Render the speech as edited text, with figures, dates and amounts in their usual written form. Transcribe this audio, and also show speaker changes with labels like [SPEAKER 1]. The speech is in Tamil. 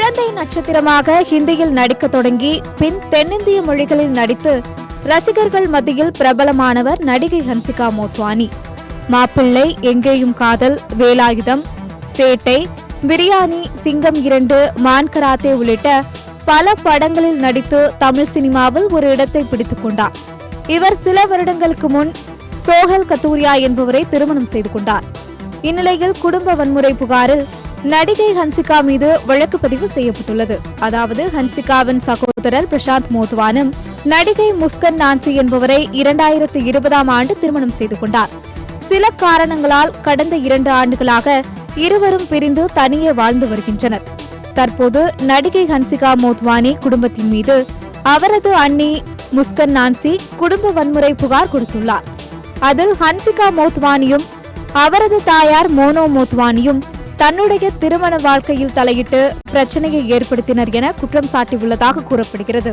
[SPEAKER 1] குழந்தை நட்சத்திரமாக ஹிந்தியில் நடிக்க தொடங்கி பின் தென்னிந்திய மொழிகளில் நடித்து ரசிகர்கள் மத்தியில் பிரபலமானவர் நடிகை ஹன்சிகா மோட்வானி. மாப்பிள்ளை, எங்கேயும் காதல், வேலாயுதம், சேட்டை, பிரியாணி, சிங்கம் 2, மான் கராத்தே உள்ளிட்ட பல படங்களில் நடித்து தமிழ் சினிமாவில் ஒரு இடத்தை பிடித்துக் கொண்டார். இவர் சில வருடங்களுக்கு முன் சோஹல் கத்தூரியா என்பவரை திருமணம் செய்து கொண்டார். இந்நிலையில் குடும்ப வன்முறை புகாரில் நடிகை ஹன்சிகா மீது வழக்கு பதிவு செய்யப்பட்டுள்ளது. அதாவது ஹன்சிகாவின் சகோதரர் பிரசாந்த் மோட்வானும் நடிகை முஸ்கன் நான்சி என்பவரை 2020ஆம் ஆண்டு திருமணம் செய்து கொண்டார். சில காரணங்களால் கடந்த 2 ஆண்டுகளாக இருவரும் பிரிந்து தனியே வாழ்ந்து வருகின்றனர். தற்போது நடிகை ஹன்சிகா மோட்வானி குடும்பத்தின் மீது அவரது அண்ணி முஸ்கன் நான்சி குடும்ப வன்முறை புகார் கொடுத்துள்ளார். அதில் ஹன்சிகா மோட்வானியும் அவரது தாயார் மோனோ மோட்வானியும் தன்னுடைய திருமண வாழ்க்கையில் தலையிட்டு பிரச்சனையை ஏற்படுத்தினர் என குற்றம் சாட்டியுள்ளதாக கூறப்படுகிறது.